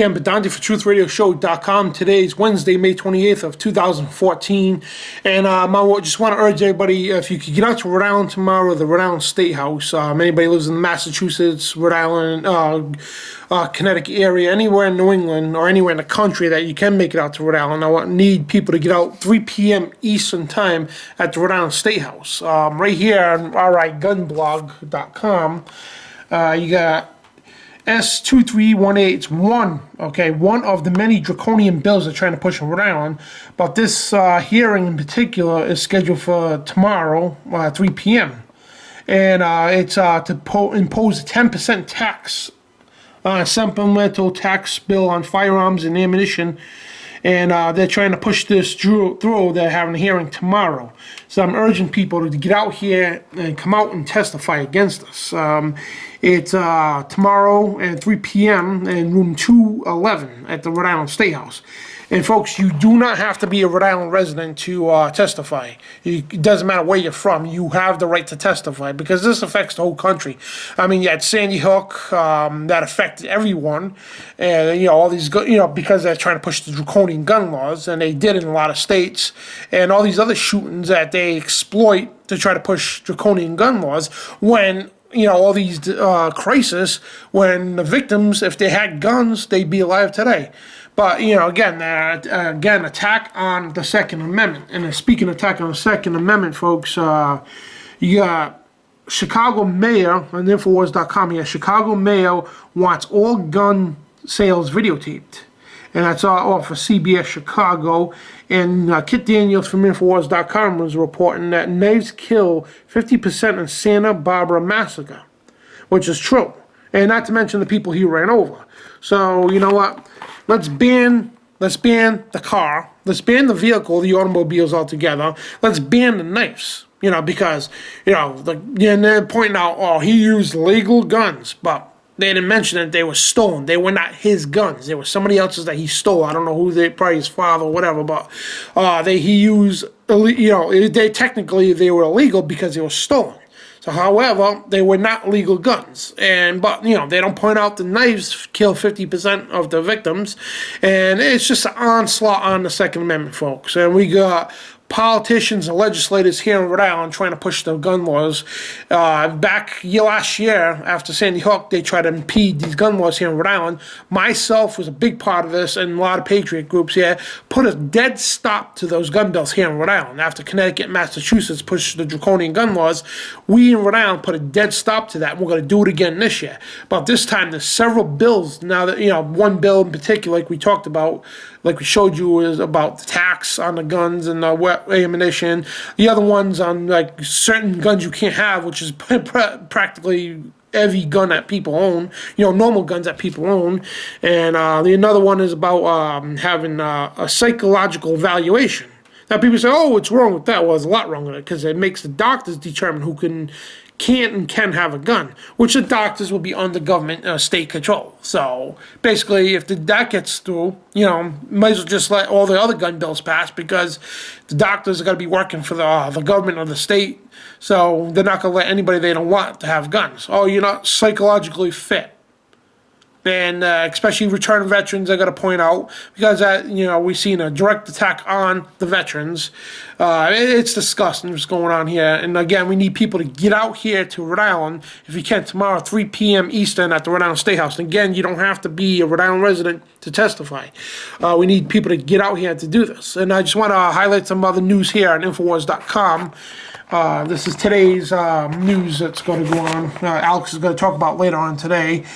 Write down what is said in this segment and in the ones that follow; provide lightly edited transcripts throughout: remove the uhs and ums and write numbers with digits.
Dan Bedante for TruthRadioShow.com. Today's Wednesday, May 28th of 2014. And I just want to urge everybody, if you could get out to Rhode Island tomorrow, the Rhode Island State House. Anybody lives in Massachusetts, Rhode Island, Connecticut area, anywhere in New England or anywhere in the country that you can make it out to Rhode Island. I need people to get out 3 p.m. Eastern Time at the Rhode Island State House. Right here on rigunblog.com, you got S2318. It's one of the many draconian bills they're trying to push in Rhode Island. But this hearing in particular is scheduled for tomorrow, 3 p.m. And it's to impose a 10% tax, supplemental tax bill on firearms and ammunition. And they're trying to push this through. They're having a hearing tomorrow. So I'm urging people to get out here and come out and testify against us. It's tomorrow at 3 p.m. in room 211 at the Rhode Island State House. And folks, you do not have to be a Rhode Island resident to testify. It doesn't matter where you're from. You have the right to testify because this affects the whole country. I mean, you had Sandy Hook that affected everyone, and all these because they're trying to push the draconian gun laws, and they did in a lot of states, and all these other shootings that they exploit to try to push draconian gun laws when. All these crises when the victims, if they had guns, they'd be alive today. But, again, attack on the Second Amendment. And speaking of attack on the Second Amendment, folks, you got Chicago mayor on Infowars.com. Yeah, Chicago mayor wants all gun sales videotaped. And that's all for CBS Chicago. And Kit Daniels from Infowars.com was reporting that knives kill 50% in Santa Barbara massacre, which is true. And not to mention the people he ran over. So, you know what? Let's ban the car. Let's ban the vehicle, the automobiles altogether. Let's ban the knives. Because, and they're pointing out, oh, he used legal guns. But they didn't mention that they were stolen. They were not his guns. They were somebody else's that he stole. I don't know who probably his father or whatever, but he used, technically they were illegal because they were stolen. So, however, they were not legal guns. But they don't point out the knives kill 50% of the victims. And it's just an onslaught on the Second Amendment, folks. And we got politicians and legislators here in Rhode Island trying to push the gun laws. Last year, after Sandy Hook, they tried to impede these gun laws here in Rhode Island. Myself was a big part of this, and a lot of patriot groups here put a dead stop to those gun bills here in Rhode Island. After Connecticut and Massachusetts pushed the draconian gun laws, we in Rhode Island put a dead stop to that, and we're going to do it again this year. But this time, there's several bills now that, one bill in particular, like we talked about, like we showed you, is about the tax on the guns and the ammunition. The other ones on like certain guns you can't have, which is practically every gun that people own, normal guns that people own. And another one is about having a psychological evaluation. Now people say, oh, what's wrong with that? Well, there's a lot wrong with it because it makes the doctors determine who can't and can have a gun, which the doctors will be under government state control. So basically, if that gets through, might as well just let all the other gun bills pass because the doctors are going to be working for the government or the state. So they're not going to let anybody they don't want to have guns. Oh, you're not psychologically fit. And especially return veterans, I got to point out, because we've seen a direct attack on the veterans. It's disgusting what's going on here. And again, we need people to get out here to Rhode Island, if you can, tomorrow, 3 p.m. Eastern at the Rhode Island State House. And again, you don't have to be a Rhode Island resident to testify. We need people to get out here to do this. And I just want to highlight some other news here on Infowars.com. This is today's news that's going to go on. Alex is going to talk about later on today.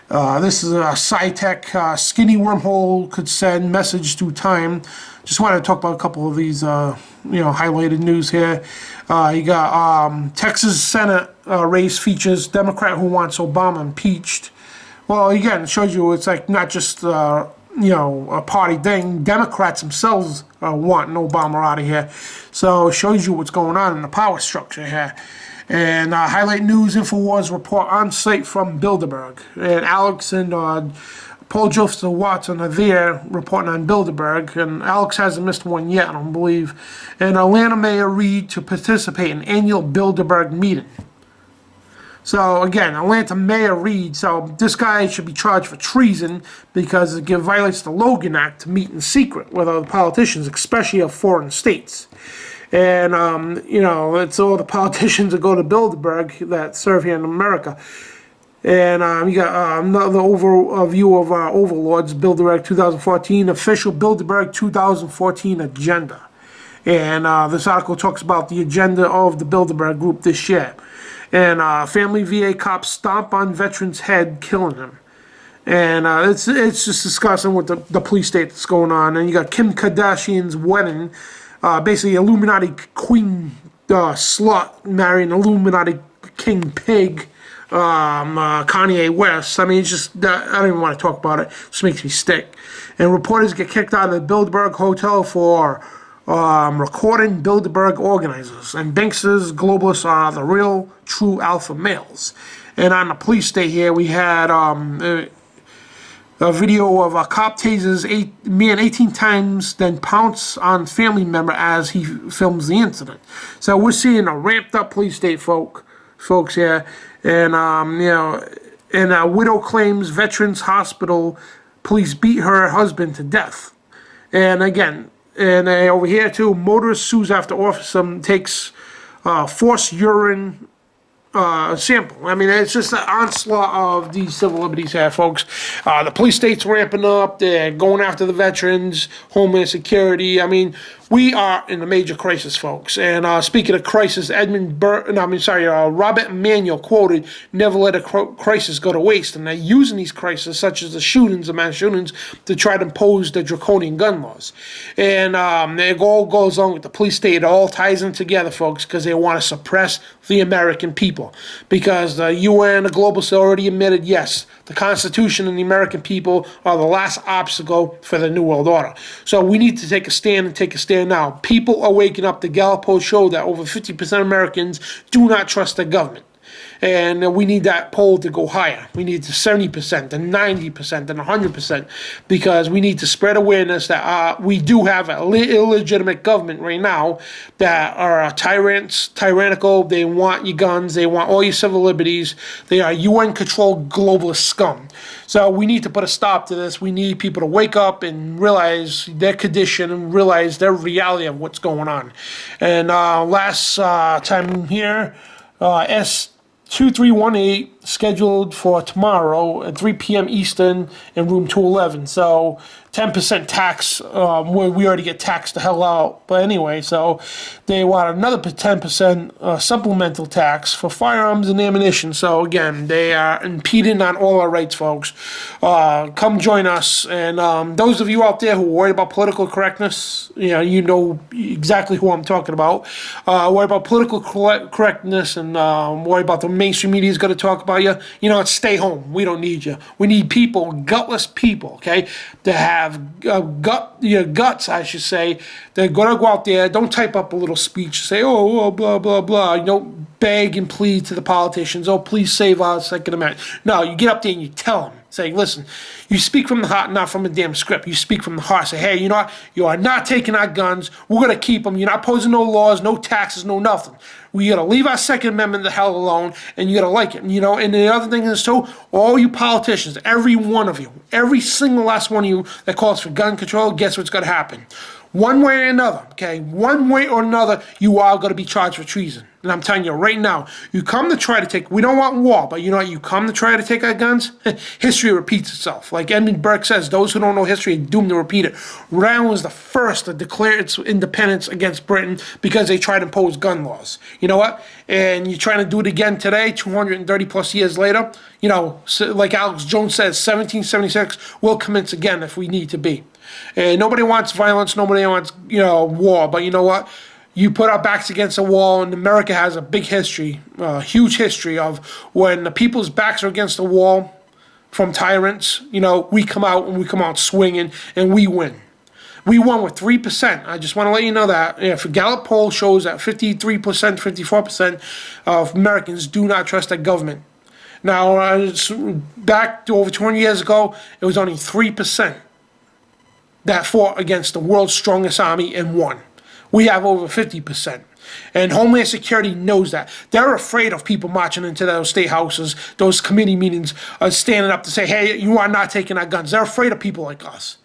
This is a SciTech skinny wormhole could send message through time. Just wanted to talk about a couple of these, highlighted news here. You got Texas Senate race features Democrat who wants Obama impeached. Well, again, it shows you it's like not just a party thing. Democrats themselves want Obama out of here. So it shows you what's going on in the power structure here. And highlight news, Infowars report on site from Bilderberg. And Alex and Paul Joseph Watson are there reporting on Bilderberg. And Alex hasn't missed one yet, I don't believe. And Atlanta Mayor Rhode to participate in annual Bilderberg meeting. So again, Atlanta Mayor Reed. So this guy should be charged for treason because it violates the Logan Act to meet in secret with other politicians, especially of foreign states. And it's all the politicians that go to Bilderberg that serve here in America. And you got another overview of our overlords, Bilderberg 2014, official Bilderberg 2014 agenda. And this article talks about the agenda of the Bilderberg group this year. And family VA cops stomp on veteran's head, killing him. And it's just discussing what the police state that's going on. And you got Kim Kardashian's wedding, basically Illuminati queen slut marrying Illuminati king pig, Kanye West. I mean, it's just, I don't even want to talk about it. It just makes me sick. And reporters get kicked out of the Bilderberg Hotel for recording Bilderberg organizers. And banksters, globalists are the real, true alpha males. And on the police state here, we had a video of a cop tases man 18 times, then pounce on family member as he films the incident. So we're seeing a ramped up police state folks here. And, and a widow claims Veterans Hospital police beat her husband to death. And again, and over here too, motorist sues after officer takes forced urine sample. I mean, it's just an onslaught of these civil liberties here, folks. The police state's ramping up. They're going after the veterans, Homeland Security. I mean, we are in a major crisis, folks. And speaking of crisis, Robert Emanuel quoted, "Never let a crisis go to waste." And they're using these crises, such as the shootings, the mass shootings, to try to impose the draconian gun laws. And it all goes on with the police state. It all ties in together, folks, because they want to suppress the American people. Because the UN, the globalists already admitted, yes, the Constitution and the American people are the last obstacle for the New World Order. So we need to take a stand and take a stand now. People are waking up. The Gallup poll showed that over 50% of Americans do not trust their government. And we need that poll to go higher. We need to 70%, and 90%, and 100%, because we need to spread awareness that we do have an illegitimate government right now that are tyrannical. They want your guns. They want all your civil liberties. They are UN-controlled globalist scum. So we need to put a stop to this. We need people to wake up and realize their condition and realize their reality of what's going on. And last time here, 2318 scheduled for tomorrow at 3 p.m. Eastern in room 211. So 10% tax, we already get taxed the hell out. But anyway, so they want another 10% supplemental tax for firearms and ammunition. So again, they are impeding on all our rights, folks. Come join us. And those of you out there who are worried about political correctness, you know exactly who I'm talking about. Worry about political correctness and worry about the mainstream media is going to talk about you. Stay home. We don't need you. We need people, gutless people, okay, to have guts, I should say. They're going to go out there. Don't type up a little speech, say, oh, blah, blah, blah. Beg and plead to the politicians. Oh, please save our Second Amendment. No, you get up there and you tell them. Say, listen, you speak from the heart, not from a damn script. You speak from the heart. Say, hey, you are not taking our guns. We're going to keep them. You're not posing no laws, no taxes, no nothing. We got to leave our Second Amendment the hell alone, and you got to like it. And the other thing is, too, all you politicians, every one of you, every single last one of you that calls for gun control, guess what's going to happen? One way or another, okay? One way or another, you are going to be charged for treason. And I'm telling you right now, you come to try to take, we don't want war, but you come to try to take our guns, history repeats itself. Like Edmund Burke says, those who don't know history are doomed to repeat it. Rhode Island was the first to declare its independence against Britain because they tried to impose gun laws. You know what? And you're trying to do it again today, 230 plus years later. Like Alex Jones says, 1776 will commence again if we need to be. And nobody wants violence, nobody wants, war. But you know what? You put our backs against a wall, and America has a big history, huge history of when the people's backs are against the wall from tyrants, we come out swinging, and we win. We won with 3%. I just want to let you know that. If a Gallup poll shows that 53%, 54% of Americans do not trust their government. Now, back to over 20 years ago, it was only 3% that fought against the world's strongest army and won. We have over 50%. And Homeland Security knows that. They're afraid of people marching into those state houses, those committee meetings, standing up to say, hey, you are not taking our guns. They're afraid of people like us.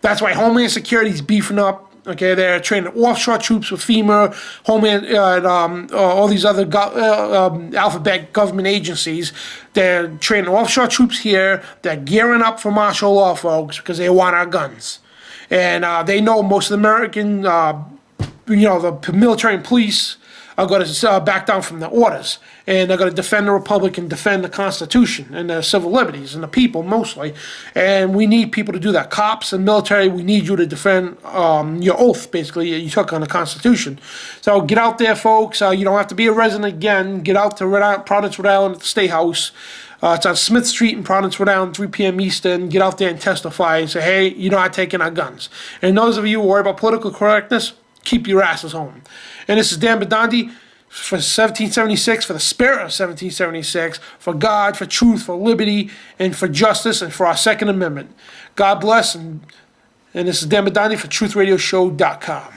That's why Homeland Security is beefing up. Okay, they're training offshore troops with FEMA, Homeland, all these other alphabet government agencies. They're training offshore troops here. They're gearing up for martial law, folks, because they want our guns. And they know most of the American, the military and police are going to back down from the orders. And they're going to defend the Republic and defend the Constitution and the civil liberties and the people mostly. And we need people to do that. Cops and military, we need you to defend your oath, basically, you took on the Constitution. So get out there, folks. You don't have to be a resident again. Get out to Providence, Rhode Island at the State House. It's on Smith Street in Providence, Rhode Island, 3 p.m. Eastern. Get out there and testify and say, hey, you're not taking our guns. And those of you who worry about political correctness, keep your asses home. And this is Dan Badandi for 1776, for the spirit of 1776, for God, for truth, for liberty, and for justice, and for our Second Amendment. God bless, and this is Dan Badandi for TruthRadioShow.com.